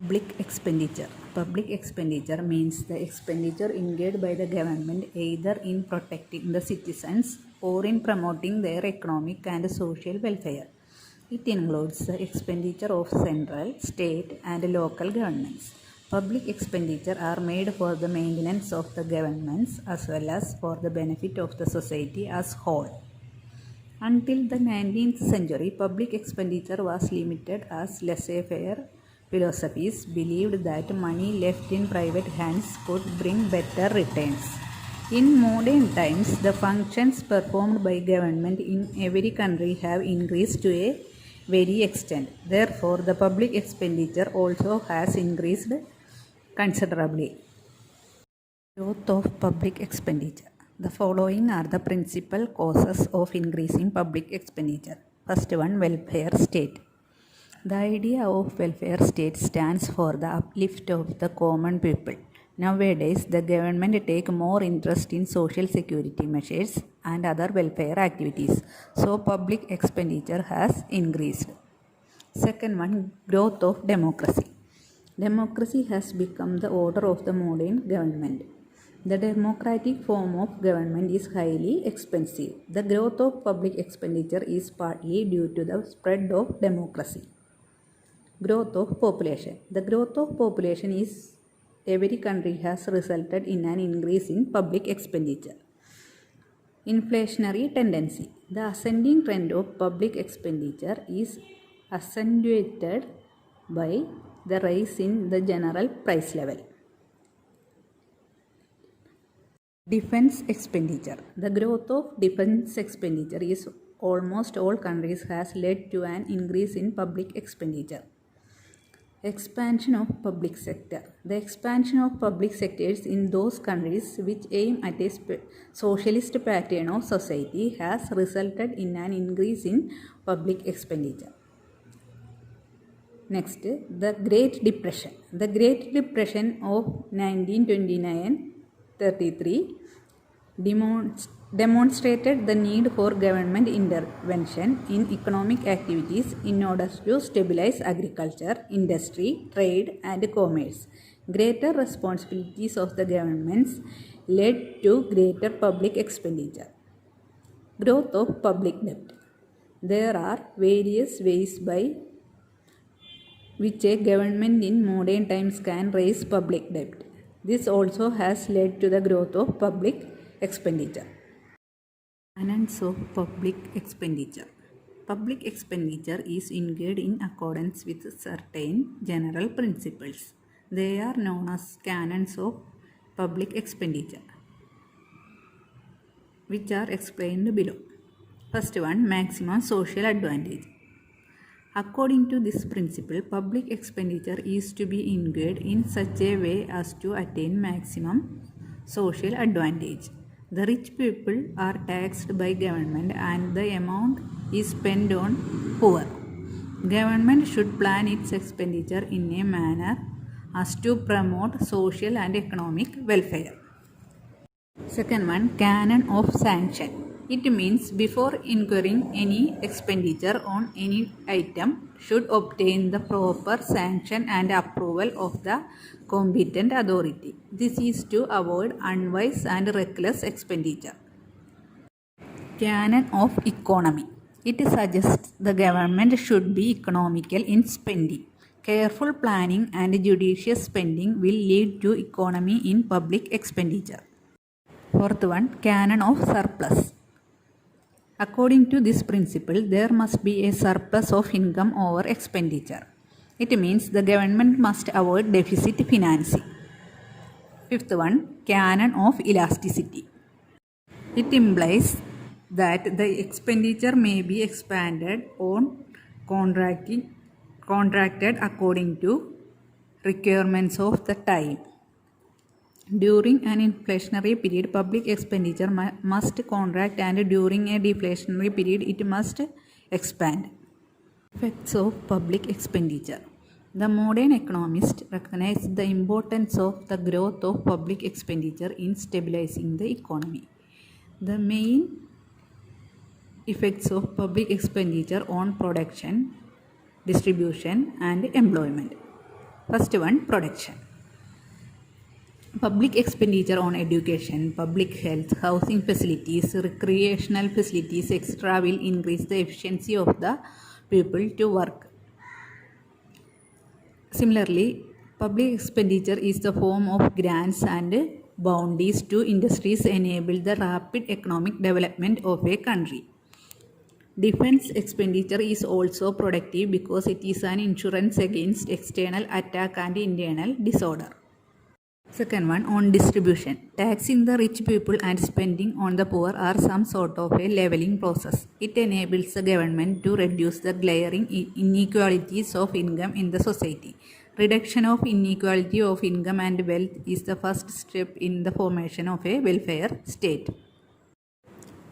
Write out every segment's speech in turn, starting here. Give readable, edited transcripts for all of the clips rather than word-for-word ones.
Public expenditure. Public expenditure means the expenditure incurred by the government either in protecting the citizens or in promoting their economic and social welfare. It includes the expenditure of central, state, and local governments. Public expenditure are made for the maintenance of the governments as well as for the benefit of the society as whole. Until the 19th century, public expenditure was limited as laissez-faire philosophies believed that money left in private hands could bring better returns. In modern times, the functions performed by government in every country have increased to a very extent. Therefore, the public expenditure also has increased considerably. Growth of public expenditure. The following are the principal causes of increasing public expenditure. First one, welfare state. The idea of welfare state stands for the uplift of the common people. Nowadays, the government take more interest in social security measures and other welfare activities. So, public expenditure has increased. Second one, growth of democracy. Democracy has become the order of the modern government. The democratic form of government is highly expensive. The growth of public expenditure is partly due to the spread of democracy. Growth of population. The growth of population is every country has resulted in an increase in public expenditure. Inflationary tendency. The ascending trend of public expenditure is accentuated by the rise in the general price level. Defense expenditure. The growth of defense expenditure is almost all countries has led to an increase in public expenditure. Expansion of public sector. The expansion of public sectors in those countries which aim at a socialist pattern of society has resulted in an increase in public expenditure. Next, the Great Depression. The Great Depression of 1929-33 demonstrated the need for government intervention in economic activities in order to stabilize agriculture, industry, trade, and commerce. Greater responsibilities of the governments led to greater public expenditure. Growth of public debt. There are various ways by which a government in modern times can raise public debt. This also has led to the growth of public expenditure. Finance of public expenditure. Public expenditure is incurred in accordance with certain general principles. They are known as canons of public expenditure, which are explained below. First one, maximum social advantage. According to this principle, public expenditure is to be incurred in such a way as to attain maximum social advantage. The rich people are taxed by government and the amount is spent on poor. Government should plan its expenditure in a manner as to promote social and economic welfare. Second one, canon of sanction. It means before incurring any expenditure on any item should obtain the proper sanction and approval of the competent authority. This is to avoid unwise and reckless expenditure. Canon of economy. It suggests the government should be economical in spending. Careful planning and judicious spending will lead to economy in public expenditure. Fourth one, canon of surplus. According to this principle, there must be a surplus of income over expenditure. It means the government must avoid deficit financing. Fifth one, canon of elasticity. It implies that the expenditure may be expanded or contracted according to requirements of the time. During an inflationary period, public expenditure must contract, and during a deflationary period, it must expand. Effects of public expenditure. The modern economists recognize the importance of the growth of public expenditure in stabilizing the economy. The main effects of public expenditure on production, distribution, and employment. First one, production. Public expenditure on education, public health, housing facilities, recreational facilities, etc. will increase the efficiency of the people to work. Similarly, public expenditure is the form of grants and bounties to industries enable the rapid economic development of a country. Defense expenditure is also productive because it is an insurance against external attack and internal disorder. Second one, on distribution. Taxing the rich people and spending on the poor are some sort of a leveling process. It enables the government to reduce the glaring inequalities of income in the society. Reduction of inequality of income and wealth is the first step in the formation of a welfare state.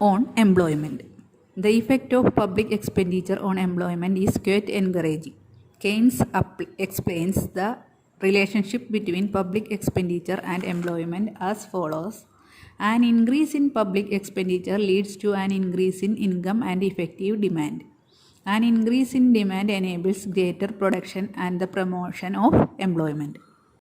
On employment. The effect of public expenditure on employment is quite encouraging. Keynes explains the relationship between public expenditure and employment as follows. An increase in public expenditure leads to an increase in income and effective demand. An increase in demand enables greater production and the promotion of employment.